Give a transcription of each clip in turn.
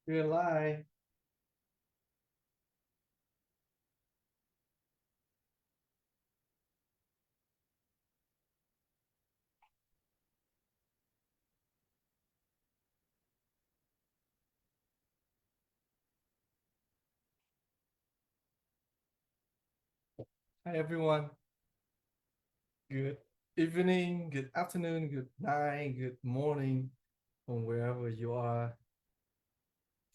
We're live. Hi, everyone. Good evening, good afternoon, good night, good morning from wherever you are.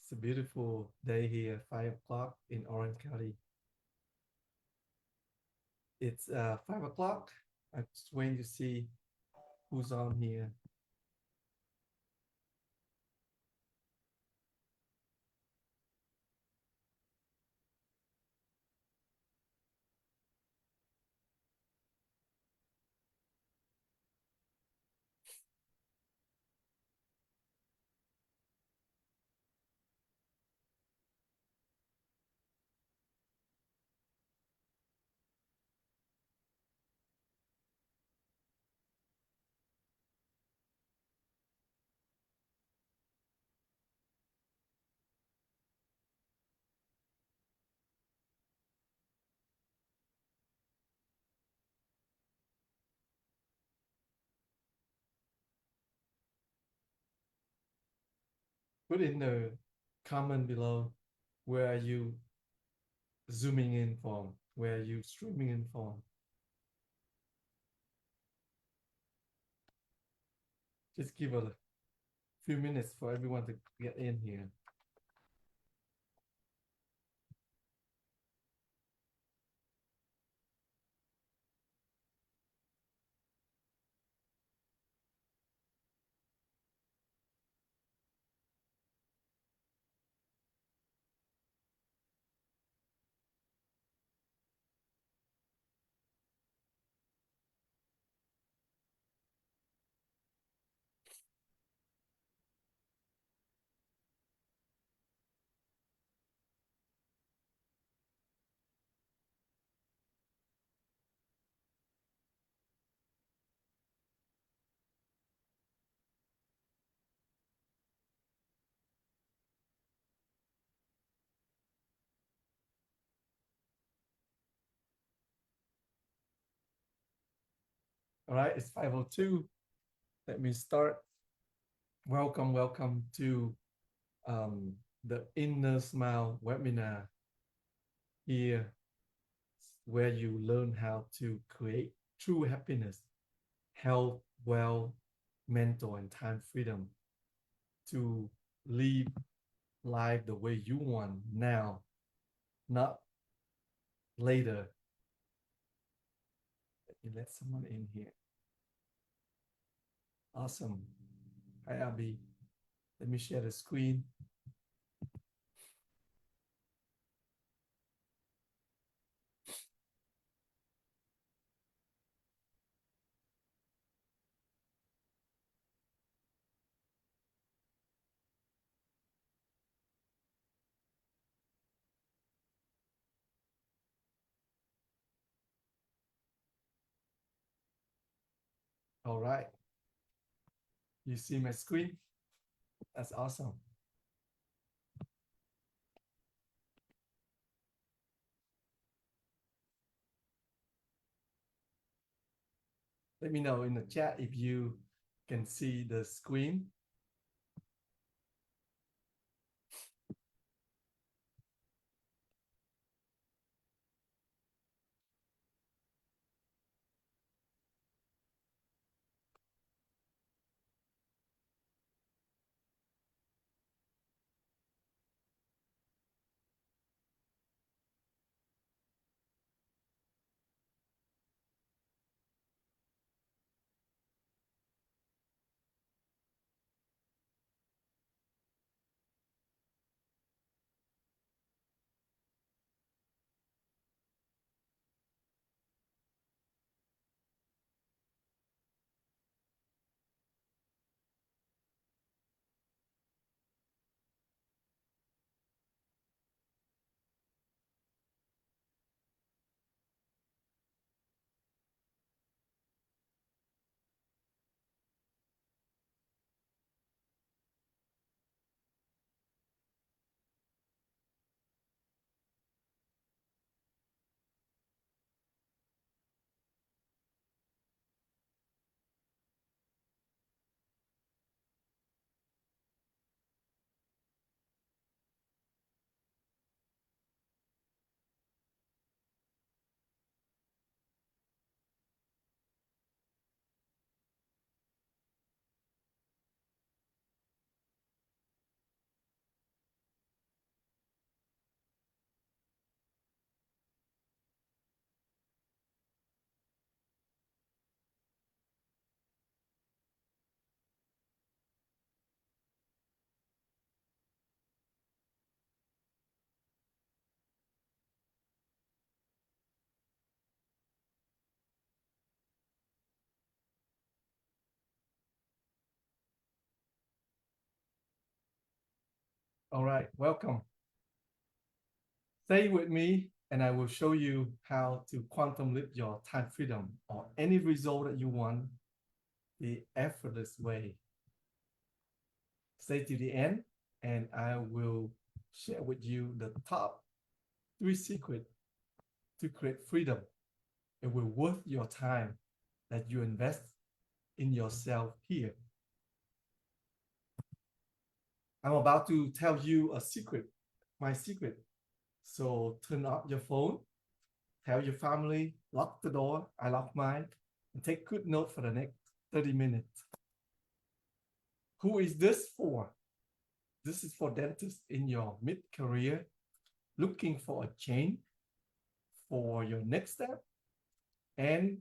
It's a beautiful day here, 5 o'clock in Orange County. It's 5 o'clock. I'm just waiting to see who's on here. Put in the comment below where are you zooming in from, where are you streaming in from. Just give a few minutes for everyone to get in here. All right, it's 5:02. Let me start. Welcome to the Inner Smile webinar here, where you learn how to create true happiness, health, wealth, mental, and time freedom to live life the way you want now, not later. Let me let someone in here. Awesome. Hi, Abby. Let me share the screen. All right. You see my screen? That's awesome. Let me know in the chat if you can see the screen. All right, welcome. Stay with me and I will show you how to quantum leap your time freedom or any result that you want the effortless way. Stay to the end and I will share with you the top 3 secrets to create freedom. It will worth your time that you invest in yourself here. I'm about to tell you a secret, my secret. So turn off your phone, tell your family, lock the door, I lock mine, and take good note for the next 30 minutes. Who is this for? This is for dentists in your mid-career looking for a change for your next step and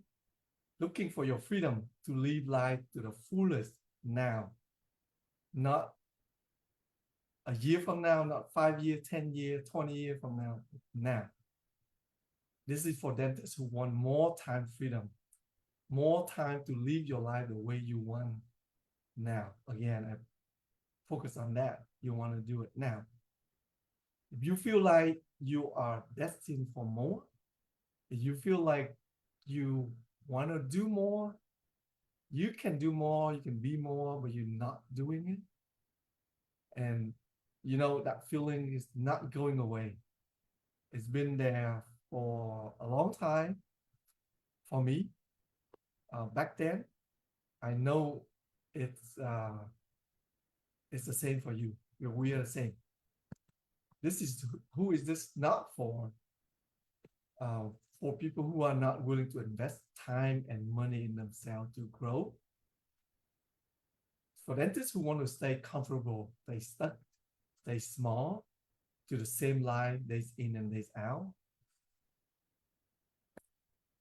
looking for your freedom to live life to the fullest now, not a year from now, not 5 years, 10 years, 20 years from now, now. This is for dentists who want more time freedom, more time to live your life the way you want now. Again, I focus on that. You want to do it now. If you feel like you are destined for more, if you feel like you want to do more, you can do more, you can be more, but you're not doing it. And you know, that feeling is not going away. It's been there for a long time for me. Back then, I know it's the same for you. We are the same. This is who is this not for? For people who are not willing to invest time and money in themselves to grow. For dentists who want to stay comfortable, stay stuck, stay small, to the same line days in and days out.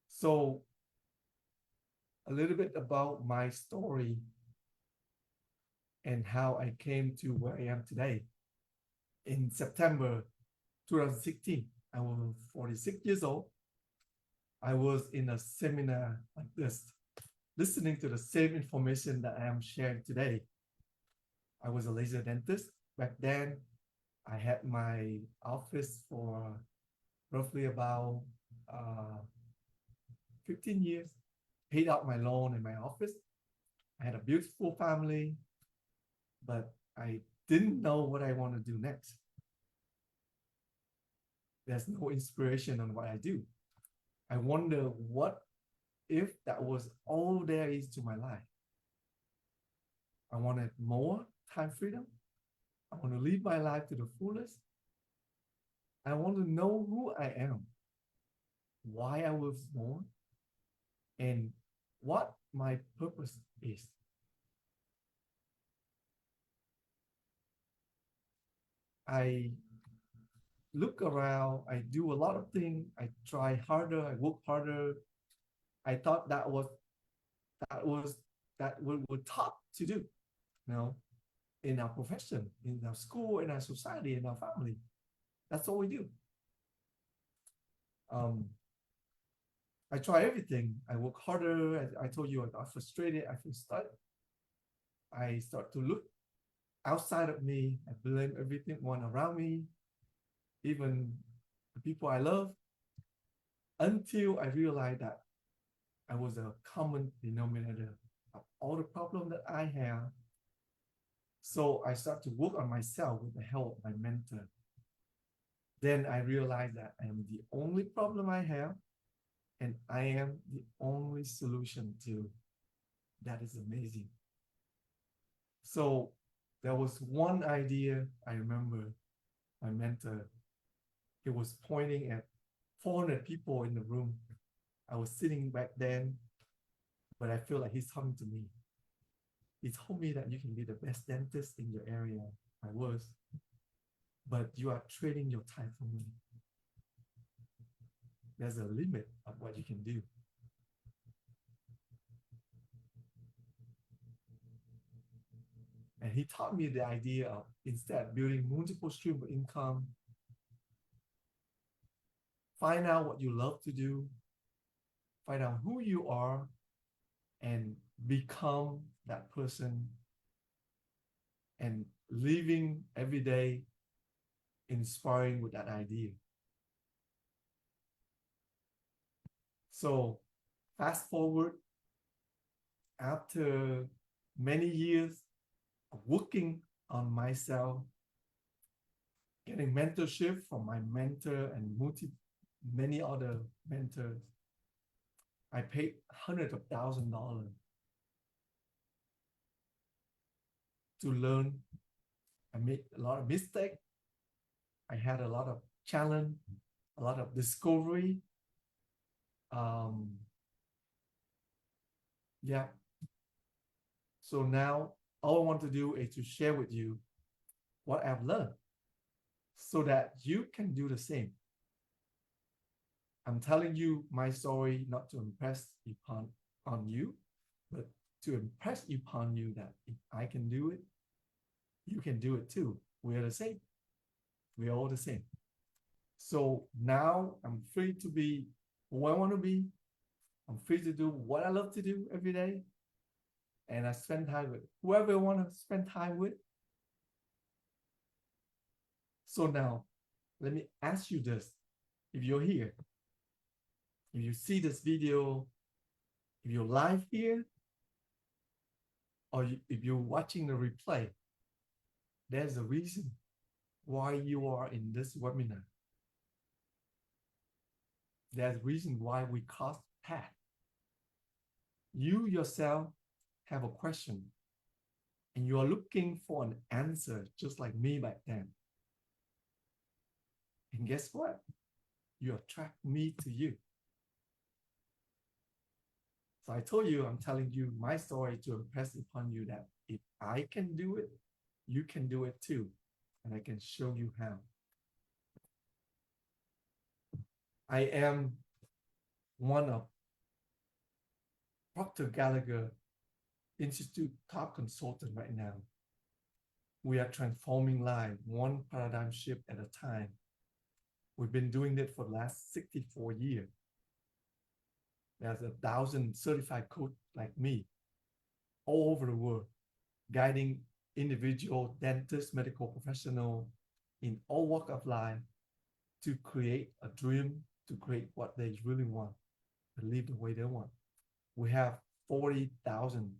So a little bit about my story and how I came to where I am today. In September 2016, I was 46 years old. I was in a seminar like this, listening to the same information that I am sharing today. I was a laser dentist. Back then, I had my office for roughly about 15 years, paid out my loan in my office. I had a beautiful family, but I didn't know what I want to do next. There's no inspiration on what I do. I wonder what if that was all there is to my life. I wanted more time freedom. I want to live my life to the fullest. I want to know who I am, why I was born, and what my purpose is. I look around, I do a lot of things, I try harder, I work harder. I thought that was that we were taught to do, you know, in our profession, in our school, in our society, in our family. That's all we do. Um, I try everything. I work harder. I told you I got frustrated. I feel stuck. I start to look outside of me. I blame everyone around me, even the people I love, until I realized that I was a common denominator of all the problems that I have. So I start to work on myself with the help of my mentor. Then I realized that I am the only problem I have, and I am the only solution to. That is amazing. So there was one idea I remember my mentor, he was pointing at 400 people in the room. I was sitting back then, but I feel like he's talking to me. He told me that you can be the best dentist in your area. I was, but you are trading your time for money. There's a limit of what you can do. And he taught me the idea of instead building multiple streams of income, find out what you love to do, find out who you are, and become that person and living every day inspiring with that idea. So fast forward, after many years of working on myself, getting mentorship from my mentor and many other mentors, I paid hundreds of $1,000s to learn. I made a lot of mistakes. I had a lot of challenge, a lot of discovery. Yeah. So now all I want to do is to share with you what I've learned so that you can do the same. I'm telling you my story not to impress upon on you, but to impress upon you that if I can do it, you can do it too. We are the same. We are all the same. So now I'm free to be who I want to be. I'm free to do what I love to do every day. And I spend time with whoever I want to spend time with. So now, let me ask you this. If you're here, if you see this video, if you're live here, or if you're watching the replay, there's a reason why you are in this webinar. There's a reason why we cross paths. You yourself have a question and you are looking for an answer just like me back then. And guess what? You attract me to you. So I told you, I'm telling you my story to impress upon you that if I can do it, you can do it too. And I can show you how. I am one of Proctor Gallagher Institute top consultant right now. We are transforming lives one paradigm shift at a time. We've been doing it for the last 64 years. There's 1,000 certified coach like me all over the world, guiding individual dentists, medical professionals in all walks of life to create a dream, to create what they really want, to live the way they want. We have 40,000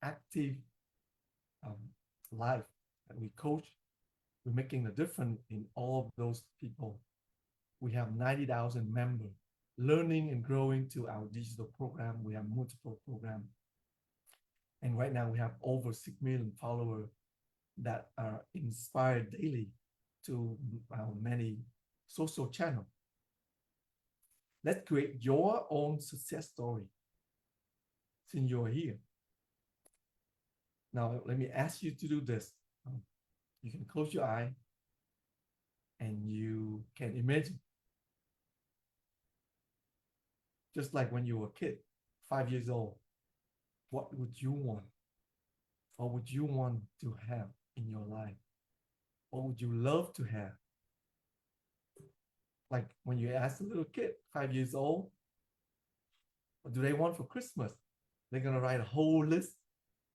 active life that we coach. We're making a difference in all of those people. We have 90,000 members learning and growing to our digital program. We have multiple programs. And right now we have over 6 million followers that are inspired daily to our many social channels. Let's create your own success story since you're here. Now, let me ask you to do this. You can close your eye and you can imagine, just like when you were a kid, 5 years old, what would you want? What would you want to have in your life? What would you love to have? Like when you ask a little kid, 5 years old, what do they want for Christmas? They're going to write a whole list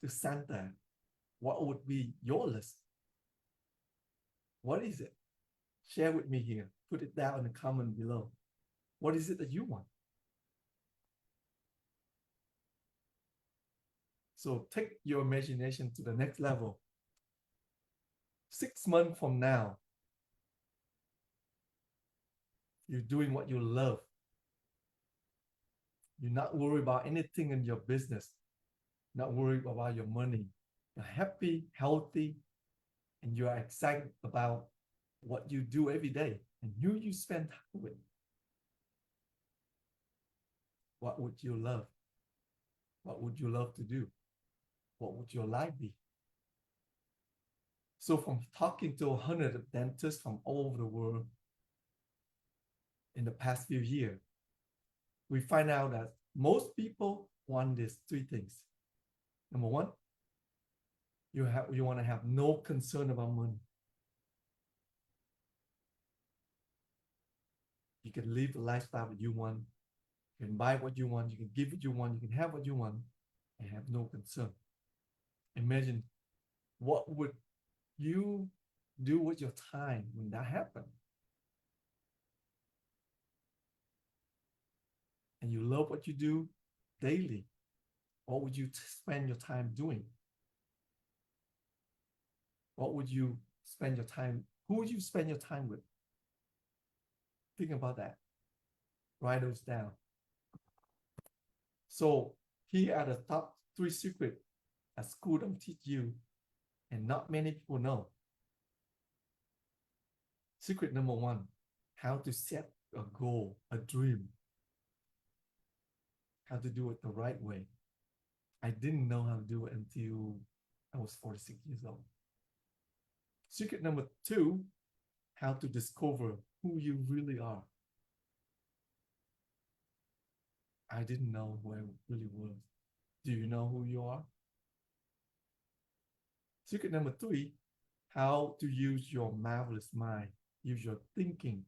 to Santa. What would be your list? What is it? Share with me here. Put it down in the comment below. What is it that you want? So take your imagination to the next level. 6 months from now, you're doing what you love. You're not worried about anything in your business, not worried about your money. You're happy, healthy, and you are excited about what you do every day and who you spend time with. What would you love? What would you love to do? What would your life be? So from talking to 100 dentists from all over the world in the past few years, we find out that most people want these 3 things. Number 1, you want to have no concern about money. You can live the lifestyle that you want. You can buy what you want. You can give what you want. You can have what you want and have no concern. Imagine what would you do with your time when that happens? And you love what you do daily, what would you spend your time doing? What would you spend your time? Who would you spend your time with? Think about that. Write those down. So here are the top three secrets a school don't teach you, and not many people know. Secret number one: how to set a goal, a dream, how to do it the right way. I didn't know how to do it until I was 46 years old. Secret number two: how to discover who you really are. I didn't know who I really was. Do you know who you are? Secret number three: how to use your marvelous mind, use your thinking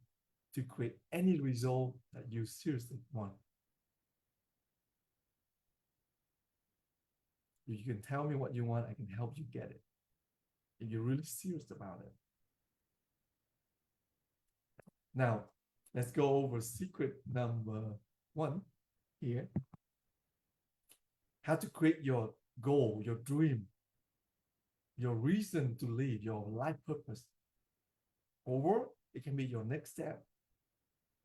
to create any result that you seriously want. If you can tell me what you want, I can help you get it. If you're really serious about it. Now, let's go over secret number one here. How to create your goal, your dream, your reason to live, your life purpose. Or it can be your next step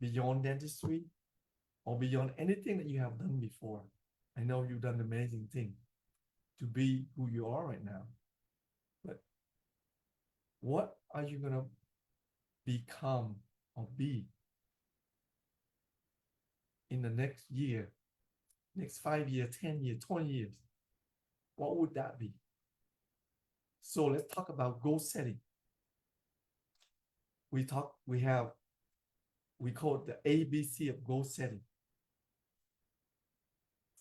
beyond dentistry or beyond anything that you have done before. I know you've done amazing things to be who you are right now. But what are you going to become or be in the next year, next 5 years, 10 years, 20 years? What would that be? So let's talk about goal setting. We call it the ABC of goal setting.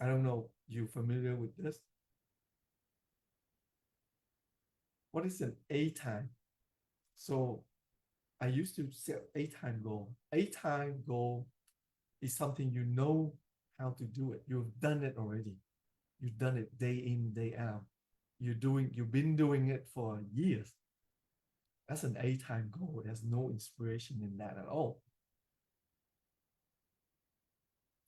I don't know, you familiar with this? What is an A time? So I used to set A time goal. A time goal is something you know how to do it. You've done it already. You've done it day in, day out. You've been doing it for years. That's an A time goal. There's no inspiration in that at all.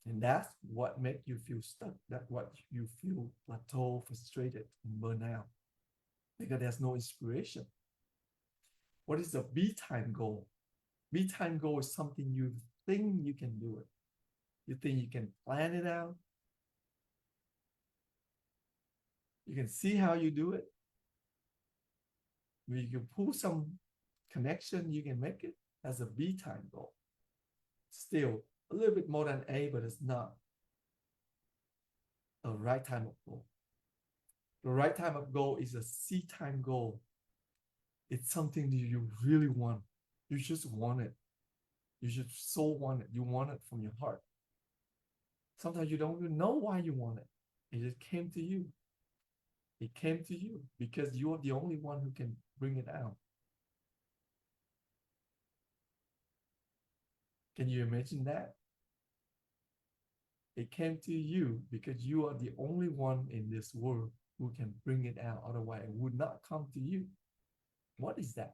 And that's what makes you feel stuck. That's what you feel plateau, frustrated, and burn out. Because there's no inspiration. What is the B time goal? B time goal is something you think you can do it. You think you can plan it out. You can see how you do it. You can pull some connection, you can make it. That's a B time goal. Still a little bit more than A, but it's not a right time of goal. The right time of goal is a C time goal. It's something that you really want. You just want it. You just so want it. You want it from your heart. Sometimes you don't even know why you want it. It just came to you. It came to you because you are the only one who can bring it out. Can you imagine that? It came to you because you are the only one in this world who can bring it out. Otherwise, it would not come to you. What is that?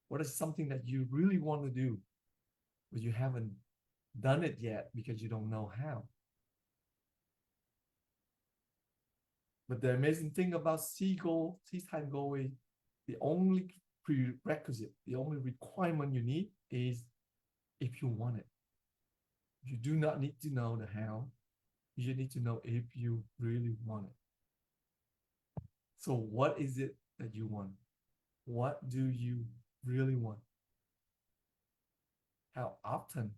What is something that you really want to do, but you haven't done it yet because you don't know how? But the amazing thing about C time goal is the only prerequisite, the only requirement you need is if you want it. You do not need to know the how. You just need to know if you really want it. So what is it that you want? What do you really want? How often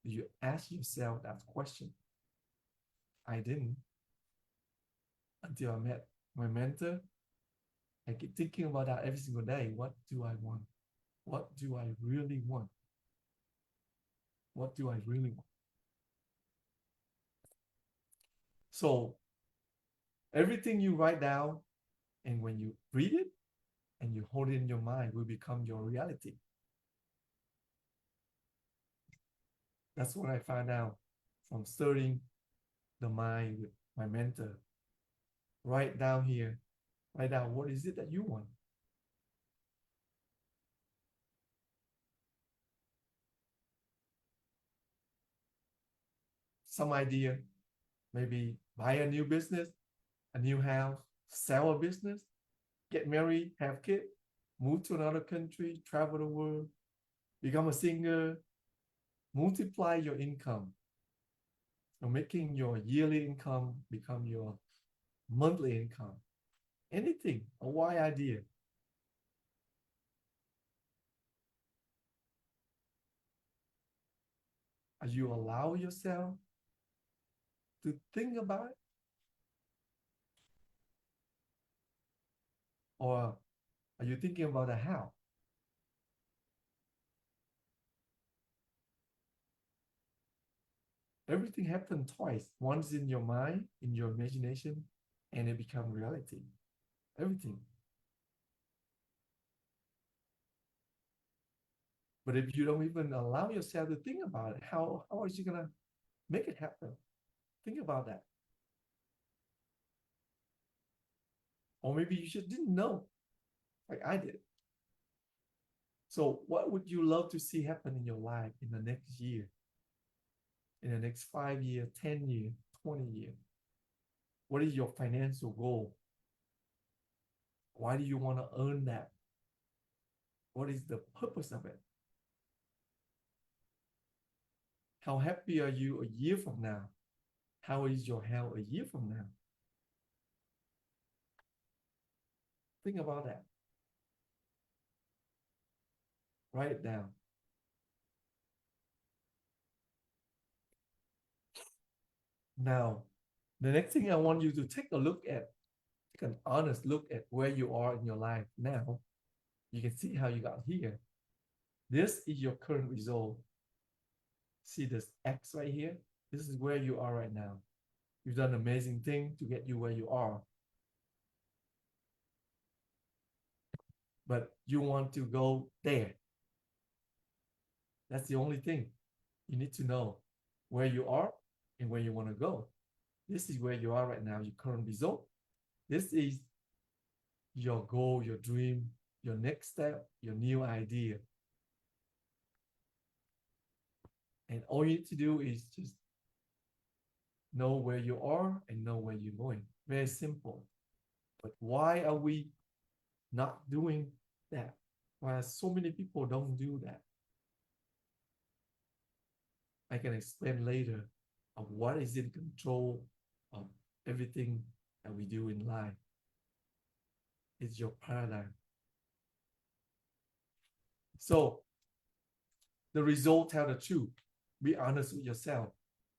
do you ask yourself that question? I didn't until I met my mentor. I keep thinking about that every single day. What do I want? What do I really want? What do I really want? So everything you write down and when you read it and you hold it in your mind will become your reality. That's what I found out from studying the mind with my mentor. Write down here, write down what is it that you want. some idea, maybe buy a new business, a new house, sell a business, get married, have kids, move to another country, travel the world, become a singer, multiply your income. You're making your yearly income become your monthly income. Anything, a why idea. Are you allow yourself to think about it? Or are you thinking about the how? Everything happens twice. Once in your mind, in your imagination, and it becomes reality. Everything. But if you don't even allow yourself to think about it, how are you gonna make it happen? Think about that. Or maybe you just didn't know, like I did. So what would you love to see happen in your life in the next year, in the next 5 years, 10 years, 20 years? What is your financial goal? Why do you want to earn that? What is the purpose of it? How happy are you a year from now? How is your health a year from now? Think about that. Write it down. Now, the next thing I want you to take a look at, take an honest look at where you are in your life now. You can see how you got here. This is your current result. See this X right here? This is where you are right now. You've done an amazing thing to get you where you are. But you want to go there. That's the only thing. You need to know where you are and where you want to go. This is where you are right now, your current result. This is your goal, your dream, your next step, your new idea. And all you need to do is just know where you are and know where you're going. Very simple. But why are we not doing that? Why so many people don't do that? I can explain later of what is in control of everything that we do in life. It's your paradigm. So the result tell the truth. Be honest with yourself.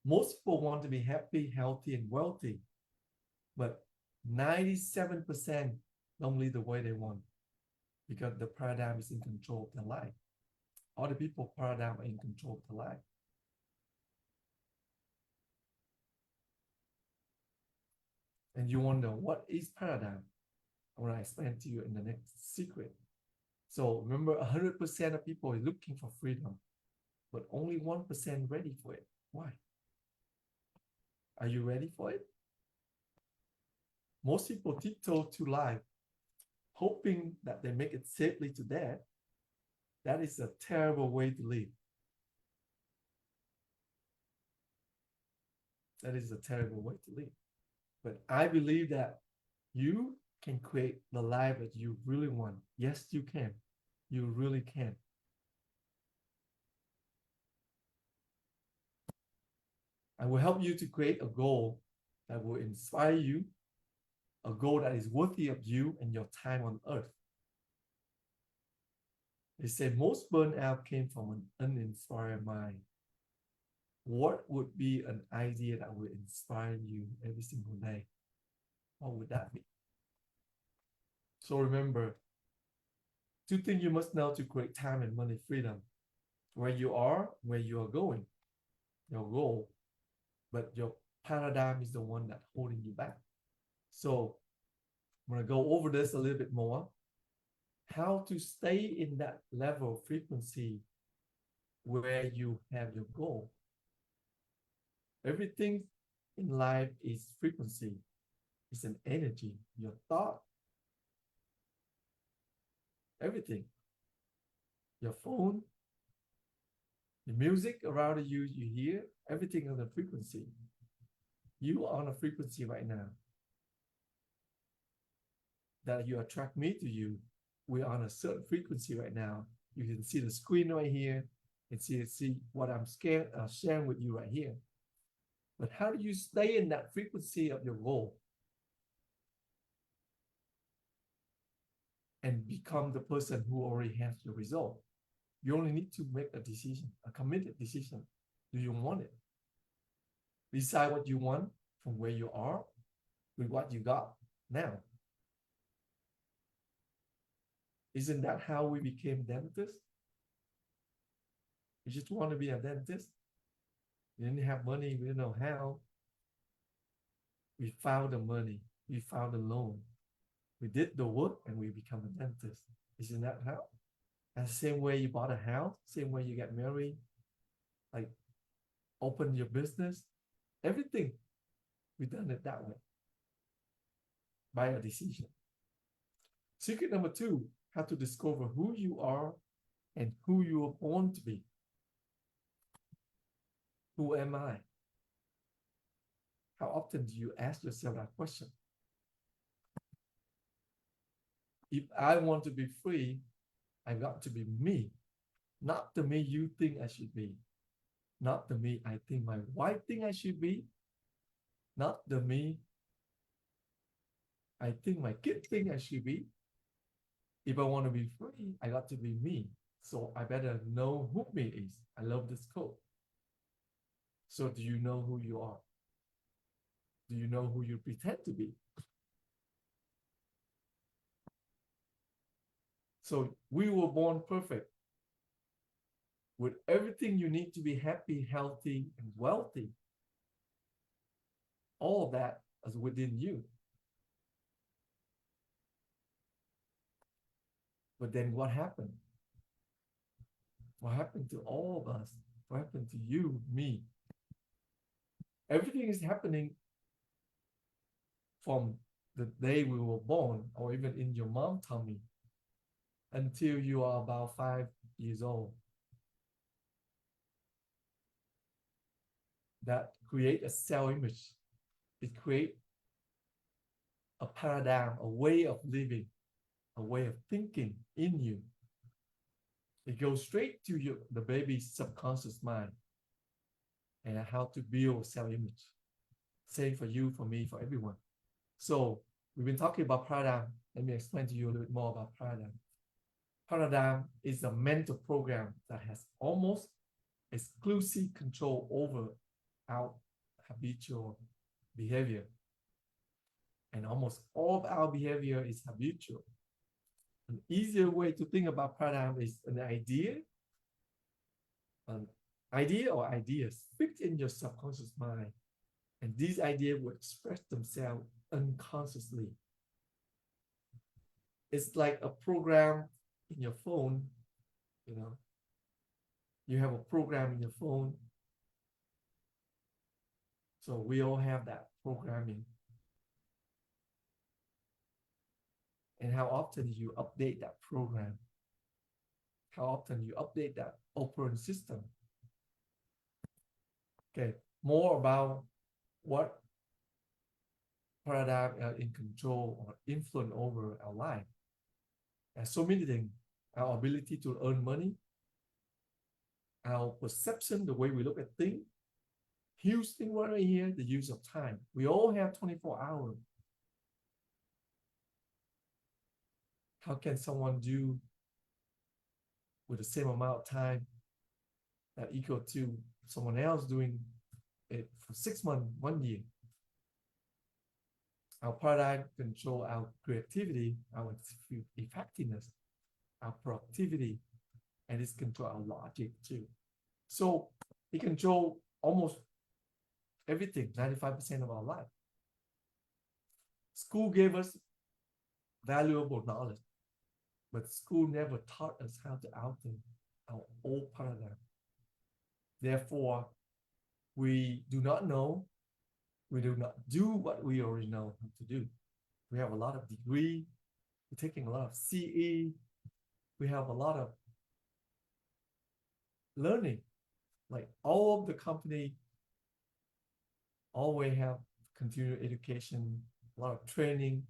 Most people want to be happy, healthy, and wealthy, but 97% don't live the way they want because the paradigm is in control of their life. Other people's paradigm are in control of their life. And you wonder, what is paradigm? I want to explain to you in the next secret. So remember, 100% of people are looking for freedom, but only 1% ready for it. Why? Are you ready for it? Most people tiptoe to life, hoping that they make it safely to death. That is a terrible way to live. That is a terrible way to live. But I believe that you can create the life that you really want. Yes, you can. You really can. I will help you to create a goal that will inspire you, a goal that is worthy of you and your time on earth. They say most burnout came from an uninspired mind. What would be an idea that would inspire you every single day? What would that be? So remember, two things you must know to create time and money freedom. Where you are, where you are going, your goal, but your paradigm is the one that's holding you back. So I'm going to go over this a little bit more. How to stay in that level of frequency where you have your goal. Everything in life is frequency. It's an energy, your thought, everything. Your phone, the music around you hear, Everything on a frequency. You are on a frequency right now that you attract me to you. We're on a certain frequency right now. You can see the screen right here and see what I'm sharing with you right here. But how do you stay in that frequency of your goal and become the person who already has the result? You only need to make a decision, a committed decision. Do you want it? Decide what you want from where you are with what you got now. Isn't that how we became dentists? We just want to be a dentist. We didn't have money. We didn't know how. We found the money. We found the loan. We did the work and we become a dentist. Isn't that how? And the same way you bought a house, same way you get married, like open your business, everything. We done it that way by a decision. Secret number 2, how to discover who you are and who you were born to be. Who am I? How often do you ask yourself that question? If I want to be free, I got to be me, not the me you think I should be, not the me I think my wife think I should be, not the me I think my kid think I should be. If I want to be free, I got to be me. So I better know who me is. I love this quote. So do you know who you are? Do you know who you pretend to be? So we were born perfect with everything you need to be happy, healthy, and wealthy. All of that is within you. But then what happened? What happened to all of us? What happened to you, me? Everything is happening from the day we were born, or even in your mom's tummy, until you are about 5 years old. That create a cell image. It create a paradigm, a way of living, a way of thinking in you. It goes straight to the baby's subconscious mind and how to build self-image. Same for you, for me, for everyone. So we've been talking about paradigm. Let me explain to you a little bit more about paradigm. Paradigm is a mental program that has almost exclusive control over our habitual behavior. And almost all of our behavior is habitual. An easier way to think about paradigm is an idea or ideas fixed in your subconscious mind. And these ideas will express themselves unconsciously. It's like a program in your phone, you know. You have a program in your phone. So we all have that programming. And how often you update that program? How often you update that operating system? Okay, more about what paradigm are in control or influence over our life. And so many things, our ability to earn money, our perception, the way we look at things, huge thing right here, the use of time. We all have 24 hours. How can someone do with the same amount of time that equal to someone else doing it for 6 months, 1 year? Our paradigm control our creativity, our effectiveness, our productivity, and it's control our logic too. So it control almost everything, 95% of our life. School gave us valuable knowledge, but school never taught us how to alter our old paradigm. Therefore, we do not know, we do not do what we already know how to do. We have a lot of degree, we're taking a lot of CE, we have a lot of learning. Like all of the company always have continued education, a lot of training,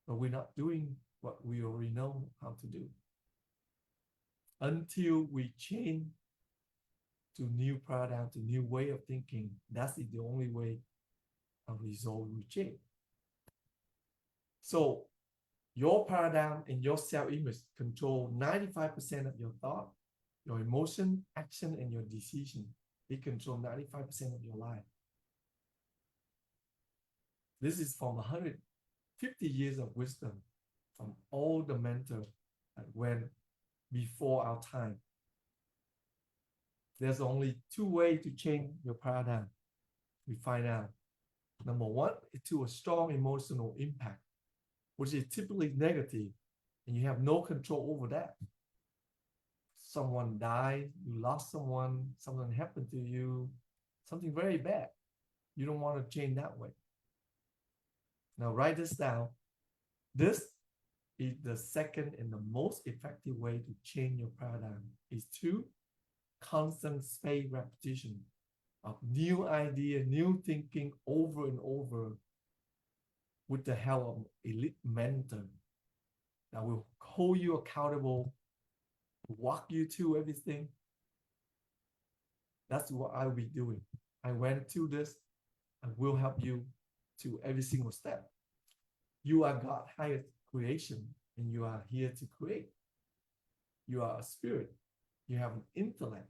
but we're not doing what we already know how to do. Until we change to new paradigm, to new way of thinking, that's the only way a result will change. So your paradigm and your self-image control 95% of your thought, your emotion, action, and your decision. It controls 95% of your life. This is from 150 years of wisdom from all the mentors that went before our time. There's only two ways to change your paradigm. We find out. Number one is to a strong emotional impact, which is typically negative, and you have no control over that. Someone died, you lost someone, something happened to you, something very bad. You don't want to change that way. Now write this down. This is the second and the most effective way to change your paradigm is to constant spaced repetition of new idea, new thinking over and over with the help of elite mentor that will hold you accountable, walk you through everything. That's what I'll be doing. I went through this and will help you to every single step. You are God's highest creation and you are here to create. You are a spirit. You have an intellect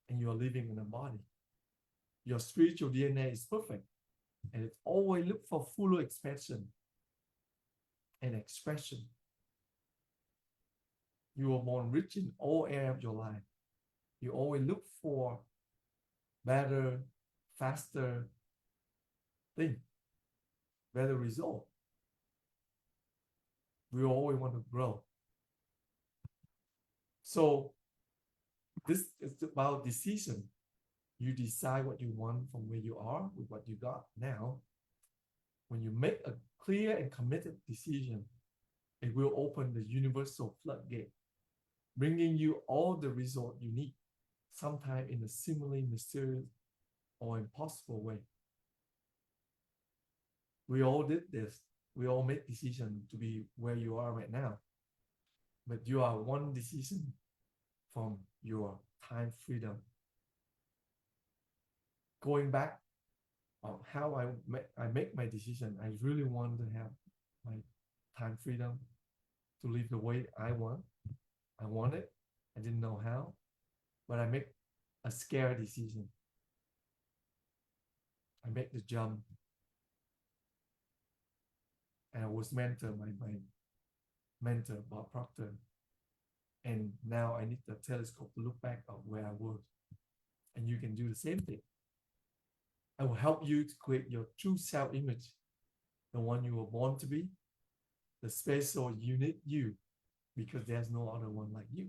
and you are living in a body. Your spiritual DNA is perfect and it always look for fuller expansion and expression. You are born rich in all areas of your life. You always look for better, faster thing, better result. We always want to grow. So this is about decision. You decide what you want from where you are with what you got now. When you make a clear and committed decision, it will open the universal floodgate, bringing you all the result you need, sometimes in a seemingly mysterious or impossible way. We all did this. We all make decisions to be where you are right now. But you are one decision from your time freedom. Going back on how I make my decision, I really want to have my time freedom to live the way I want. I want it. I didn't know how, but I make a scary decision. I make the jump. And I was mentored by my mentor, Bob Proctor. And now I need the telescope to look back at where I was. And you can do the same thing. I will help you to create your true self-image, the one you were born to be, the special unique you, because there's no other one like you.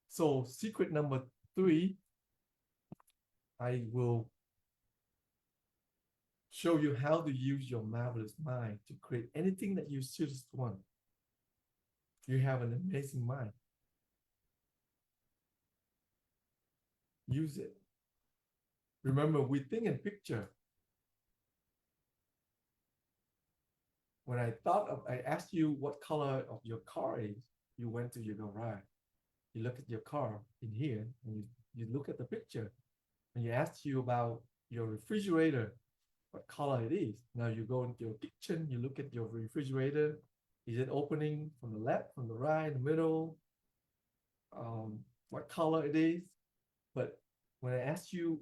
So secret number 3, I will show you how to use your marvelous mind to create anything that you seriously want. You have an amazing mind. Use it. Remember, we think in picture. When I asked you what color of your car is, you went to your garage. You look at your car in here, and you look at the picture. And you asked you about your refrigerator, what color it is. Now you go into your kitchen, you look at your refrigerator. Is it opening from the left, from the right, the middle? What color it is? But when I asked you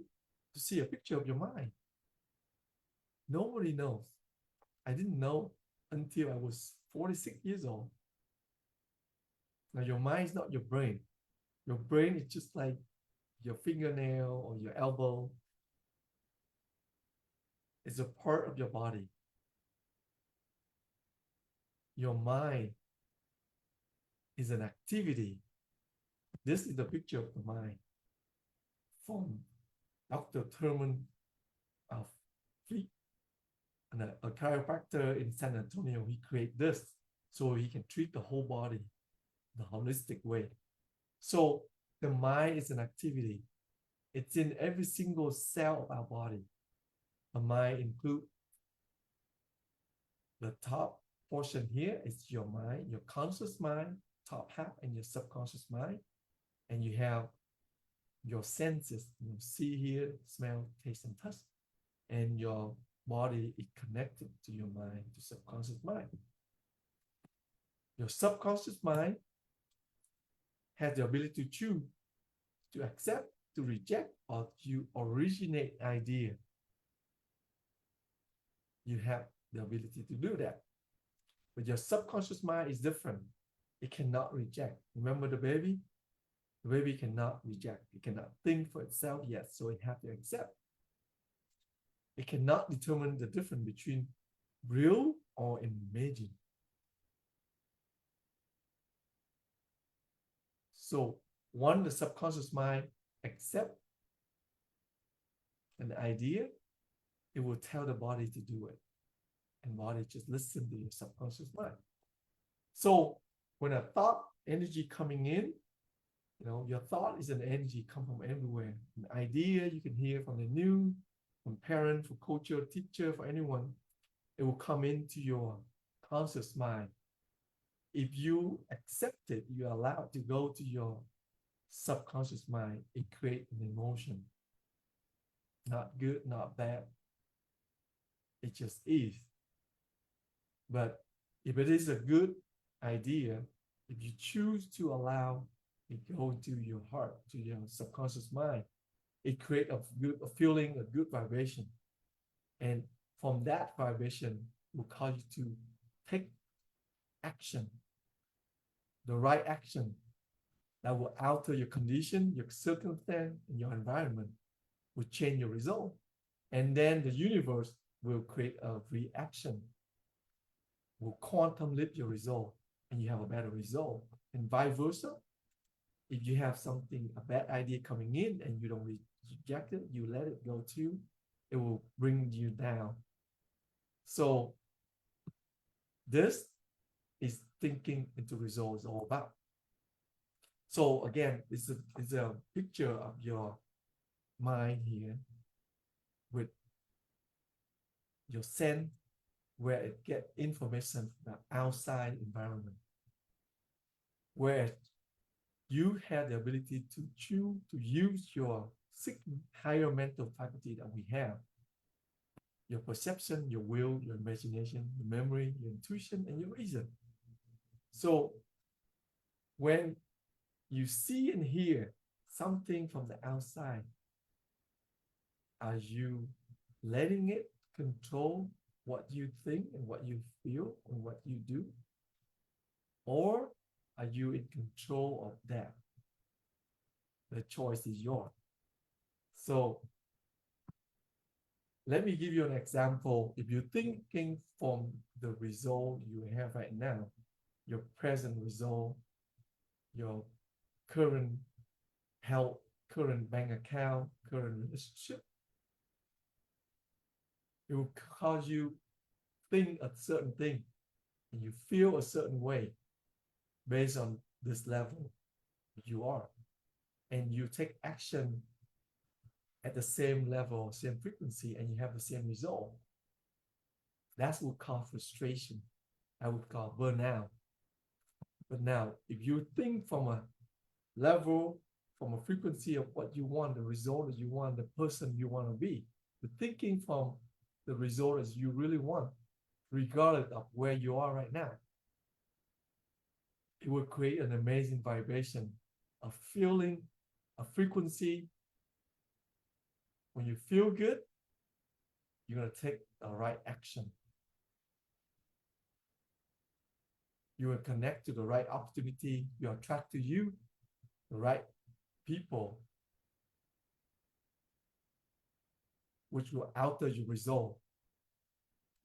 to see a picture of your mind, nobody knows. I didn't know until I was 46 years old. Now your mind is not your brain. Your brain is just like your fingernail or your elbow. It's a part of your body. Your mind is an activity. This is the picture of the mind from Dr. Thurman of Fleet, and a chiropractor in San Antonio. He created this so he can treat the whole body the holistic way. So the mind is an activity. It's in every single cell of our body. A mind include the top portion here is your mind, your conscious mind, top half, and your subconscious mind. And you have your senses, you see, hear, smell, taste, and touch. And your body is connected to your mind, to subconscious mind. Your subconscious mind has the ability to choose, to accept, to reject, or to originate idea. You have the ability to do that. But your subconscious mind is different. It cannot reject. Remember the baby? The baby cannot reject. It cannot think for itself yet, so it has to accept. It cannot determine the difference between real or imagined. So once the subconscious mind accepts an idea, it will tell the body to do it. And body just listen to your subconscious mind. So when a thought energy coming in, your thought is an energy come from everywhere. An idea you can hear from the news, from parent, from culture, teacher, for anyone, it will come into your conscious mind. If you accept it, you allow it to go to your subconscious mind. It creates an emotion. Not good, not bad. It just is. But if it is a good idea, if you choose to allow it go into your heart, to your subconscious mind, it creates a feeling, a good vibration. And from that vibration will cause you to take action, the right action that will alter your condition, your circumstance, and your environment, will change your result. And then the universe will create a reaction, will quantum lift your result, and you have a better result. And vice versa. If you have something, a bad idea coming in and you don't reject it, you let it go too, it will bring you down. So this is thinking into results all about. So again, it's a picture of your mind here with your sense where it get information from the outside environment, where you have the ability to choose to use your six higher mental faculty that we have, your perception, your will, your imagination, your memory, your intuition, and your reason. So when you see and hear something from the outside, are you letting it control what you think and what you feel and what you do? Or are you in control of that? The choice is yours. So let me give you an example. If you're thinking from the result you have right now, your present result, your current health, current bank account, current relationship, it will cause you think a certain thing and you feel a certain way based on this level you are. And you take action at the same level, same frequency, and you have the same result. That's what we call frustration. I would call burnout. But now, if you think from a level, from a frequency of what you want, the result that you want, the person you want to be, the thinking from the result as you really want, regardless of where you are right now, it will create an amazing vibration, a feeling, a frequency. When you feel good, you're going to take the right action. You will connect to the right opportunity. You attract to you the right people, which will alter your result.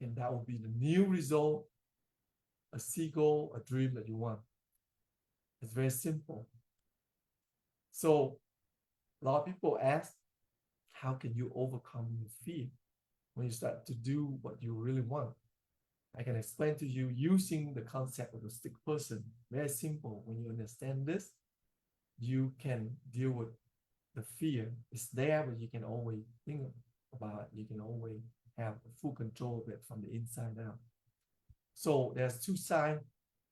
And that will be the new result, a seagull, a dream that you want. It's very simple. So a lot of people ask, how can you overcome your fear when you start to do what you really want? I can explain to you using the concept of the stick person. Very simple. When you understand this, you can deal with the fear is there, but you can always think about it. You can always have full control of it from the inside out. So there's two sides.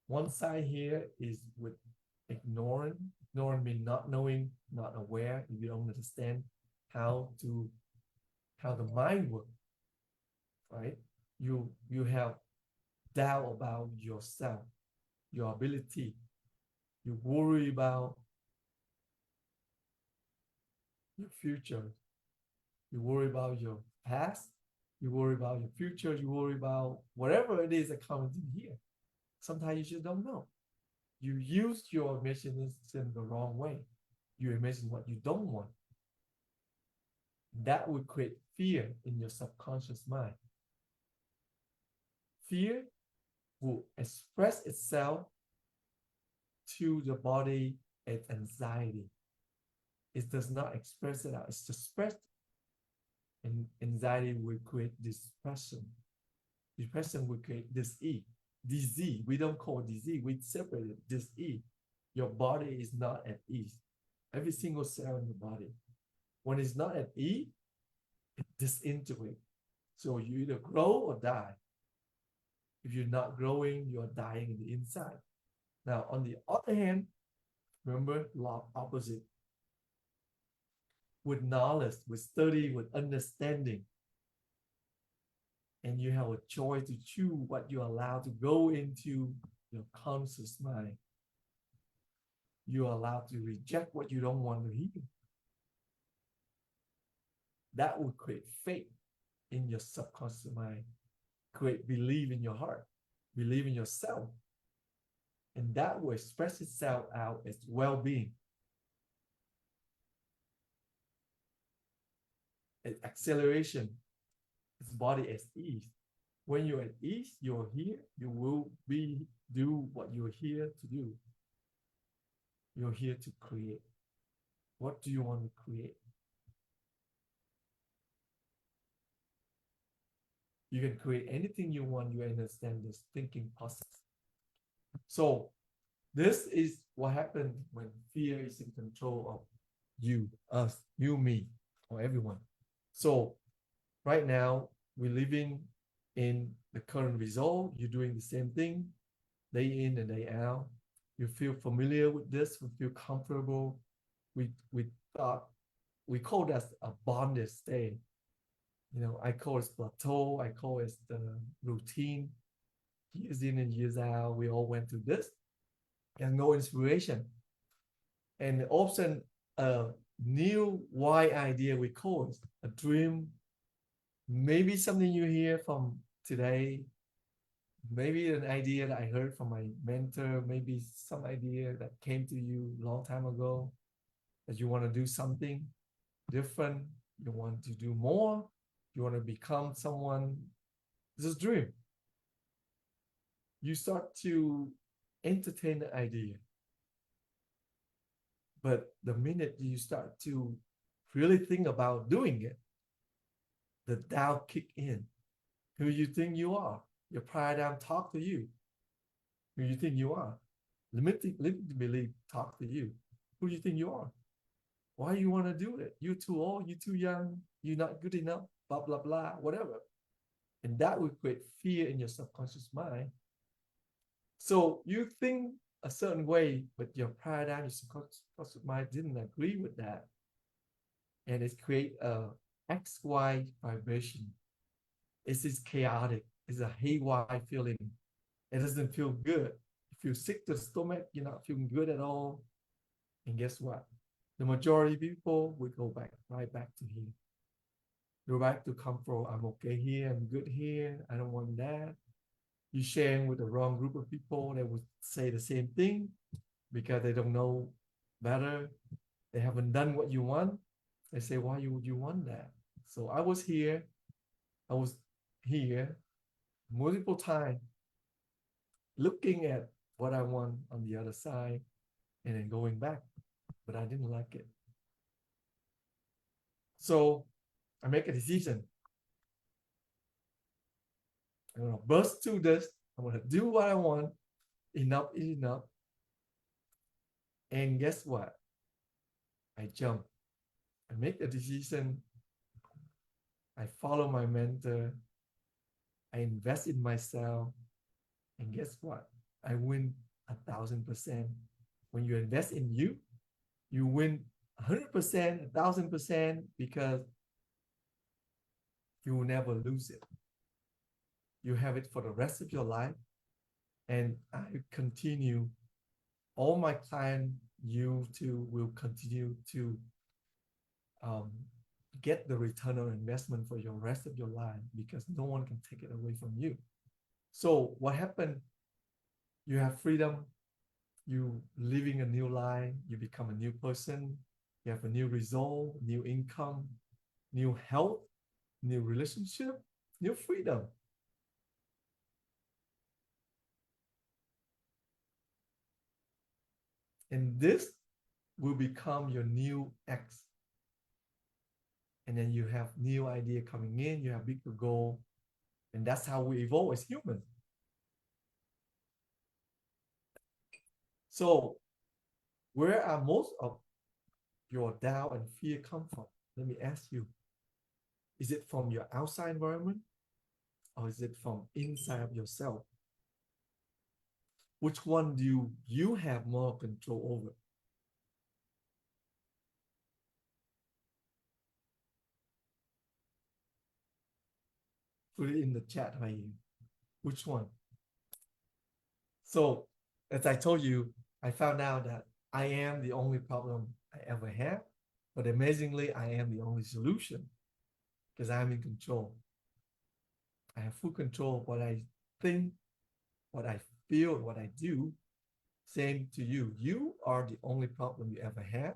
One side here is with ignoring. Ignoring means not knowing, not aware. If you don't understand how to how the mind works, right? You have doubt about yourself, your ability. You worry about your future. You worry about your past. You worry about your future. You worry about whatever it is that comes in here. Sometimes you just don't know. You use your imagination the wrong way. You imagine what you don't want. That would create fear in your subconscious mind. Fear will express itself to the body as anxiety. It does not express it out. It's just expressed. And anxiety will create depression. Depression will create disease. Disease. We don't call it disease. We separate it. Disease. Your body is not at ease. Every single cell in the body. When it's not at ease, it disintegrates. So you either grow or die. If you're not growing, you're dying in the inside. Now, on the other hand, remember, law opposite. With knowledge, with study, with understanding, and you have a choice to choose what you allow to go into your conscious mind. You're allowed to reject what you don't want to hear. That will create faith in your subconscious mind, create belief in your heart, believe in yourself. And that will express itself out as well-being. Acceleration, its body at ease. When you're at ease, you're here, you will do what you're here to do. You're here to create. What do you want to create? You can create anything you want. You understand this thinking process. So this is what happens when fear is in control of you, us, you, me, or everyone. So right now, we're living in the current result. You're doing the same thing day in and day out. You feel familiar with this, we feel comfortable. We thought we call that a bonded state. You know, I call it plateau, I call it the routine. Years in and years out, we all went through this and no inspiration. And often a new why idea we call it a dream, maybe something you hear from today, maybe an idea that I heard from my mentor, maybe some idea that came to you a long time ago, that you want to do something different, you want to do more, you want to become someone. This is a dream. You start to entertain the idea. But the minute you start to really think about doing it, the doubt kick in. Who you think you are? Your paradigm talk to you. Who you think you are? Limited belief talk to you. Who you think you are? Why you want to do it? You're too old, you're too young, you're not good enough, blah, blah, blah, whatever. And that will create fear in your subconscious mind. So you think a certain way, but your paradigm, your subconscious mind didn't agree with that. And it creates a XY vibration. It's just chaotic. It's a haywire feeling. It doesn't feel good. You feel sick to the stomach, you're not feeling good at all. And guess what? The majority of people will go back, right back to here. Go back to comfort. I'm okay here, I'm good here, I don't want that. You're sharing with the wrong group of people that would say the same thing because they don't know better. They haven't done what you want. They say, why would you want that? So I was here multiple times looking at what I want on the other side and then going back, but I didn't like it. So I make a decision. I'm gonna burst through this. I'm gonna do what I want. Enough is enough. And guess what? I jump. I make a decision. I follow my mentor. I invest in myself. And guess what? I win 1,000%. When you invest in you, you win 100%, 1,000% because you will never lose it. You have it for the rest of your life. And I continue, all my clients, you too will continue to um, get the return on investment for your rest of your life because no one can take it away from you. So what happened? You have freedom, you living a new life, you become a new person, you have a new result, new income, new health, new relationship, new freedom. And this will become your new X. And then you have new idea coming in, you have bigger goal. And that's how we evolve as humans. So where are most of your doubt and fear come from? Let me ask you, is it from your outside environment or is it from inside of yourself? Which one do you have more control over? Put it in the chat right here. Which one? So, as I told you, I found out that I am the only problem I ever had, but amazingly, I am the only solution because I'm in control. I have full control of what I think, what I feel, what I do. Same to you. You are the only problem you ever had,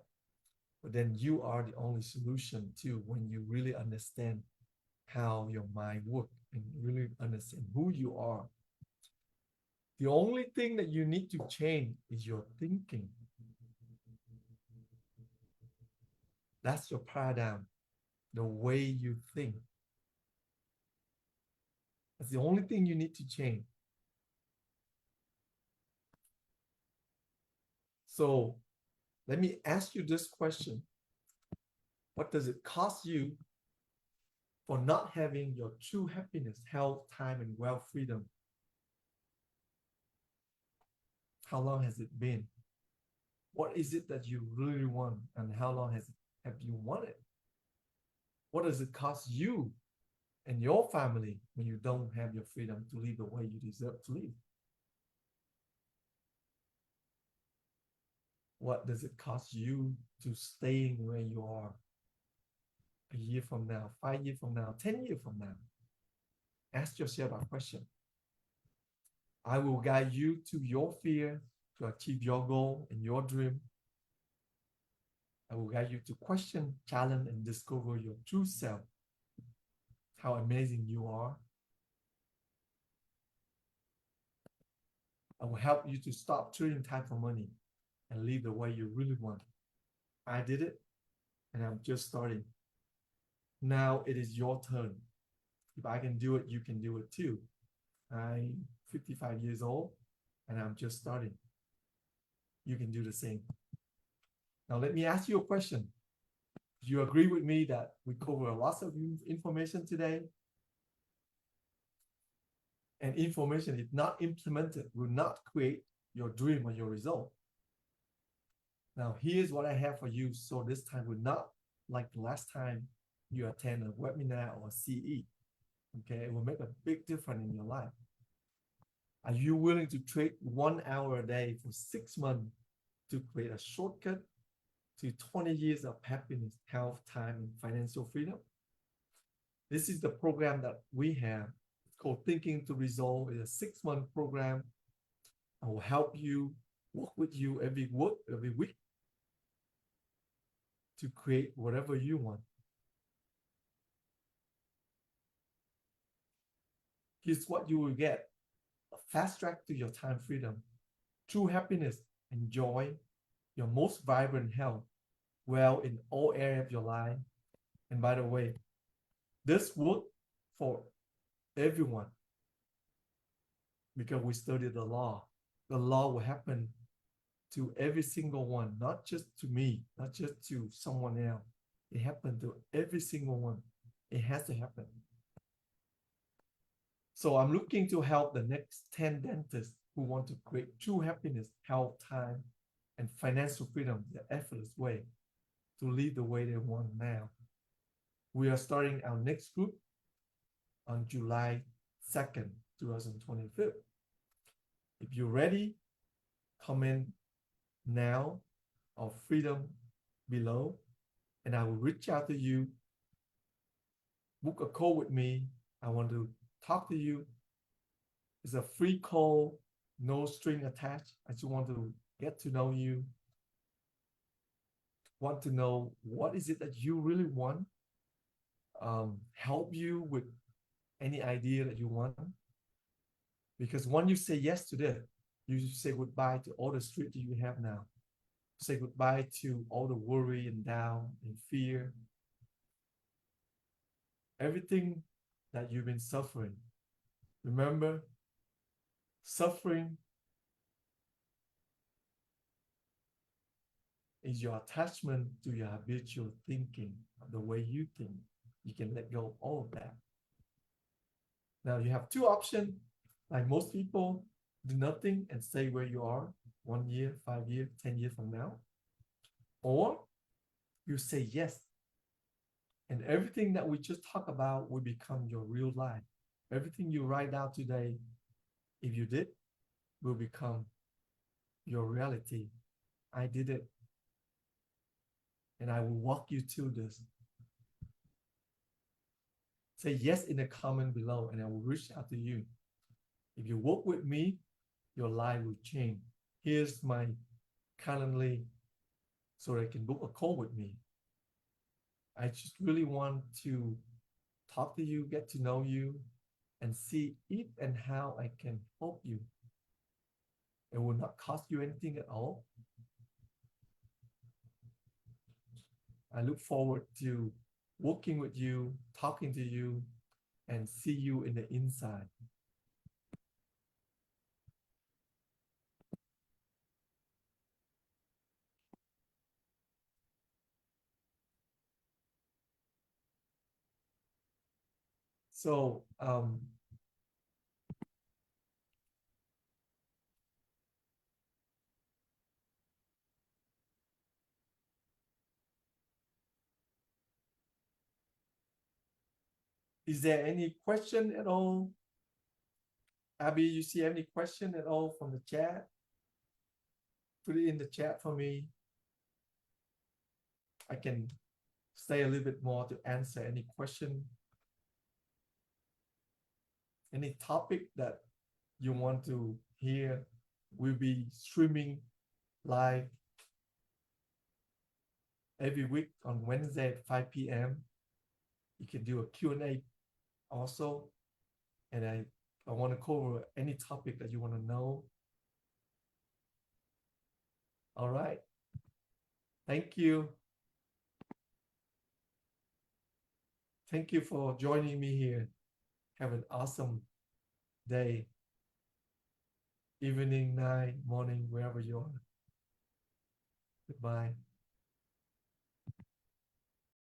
but then you are the only solution too when you really understand how your mind works and really understand who you are. The only thing that you need to change is your thinking. That's your paradigm, the way you think. That's the only thing you need to change. So let me ask you this question. What does it cost you for not having your true happiness, health, time, and wealth freedom? How long has it been? What is it that you really want and how long have you wanted? What does it cost you and your family when you don't have your freedom to live the way you deserve to live? What does it cost you to stay where you are a year from now, 5 years from now, 10 years from now? Ask yourself that question. I will guide you to your fear to achieve your goal and your dream. I will guide you to question, challenge, and discover your true self, how amazing you are. I will help you to stop trading time for money and live the way you really want. I did it, and I'm just starting. Now it is your turn. If I can do it, you can do it too. I'm 55 years old, and I'm just starting. You can do the same. Now, let me ask you a question. Do you agree with me that we cover lots of information today? And information, if not implemented, will not create your dream or your result. Now, here's what I have for you. So this time will not like the last time you attend a webinar or a CE. Okay, it will make a big difference in your life. Are you willing to trade 1 hour a day for 6 months to create a shortcut to 20 years of happiness, health, time, and financial freedom? This is the program that we have. It's called Thinking to Resolve. It's a 6-month program. I will help you, work with you every week to create whatever you want. Here's what you will get: a fast track to your time freedom, true happiness and joy, your most vibrant health, well in all areas of your life. And by the way, this works for everyone because we study the law. The law will happen to every single one, not just to me, not just to someone else. It happened to every single one. It has to happen. So I'm looking to help the next 10 dentists who want to create true happiness, health, time, and financial freedom the effortless way to lead the way they want now. We are starting our next group on July 2nd, 2025. If you're ready, comment now or freedom below, and I will reach out to you, book a call with me. I want to talk to you. It's a free call, no string attached. I just want to get to know you, want to know what is it that you really want, help you with any idea that you want. Because when you say yes to this, you say goodbye to all the street that you have now. Say goodbye to all the worry and doubt and fear. Everything that you've been suffering. Remember, suffering is your attachment to your habitual thinking, the way you think. You can let go of all of that. Now you have two options. Like most people, do nothing and stay where you are 1 year, 5 years, 10 years from now. Or you say yes. And everything that we just talked about will become your real life. Everything you write down today, if you did, will become your reality. I did it. And I will walk you through this. Say yes in the comment below and I will reach out to you. If you work with me, your life will change. Here's my Calendly so they can book a call with me. I just really want to talk to you, get to know you, and see if and how I can help you. It will not cost you anything at all. I look forward to working with you, talking to you, and see you in the inside. So, is there any question at all? Abby, you see any question at all from the chat? Put it in the chat for me. I can stay a little bit more to answer any question, any topic that you want to hear. We'll be streaming live every week on Wednesday at 5 p.m. You can do a Q&A also. And I want to cover any topic that you want to know. All right. Thank you. Thank you for joining me here. Have an awesome day, evening, night, morning, wherever you are. Goodbye.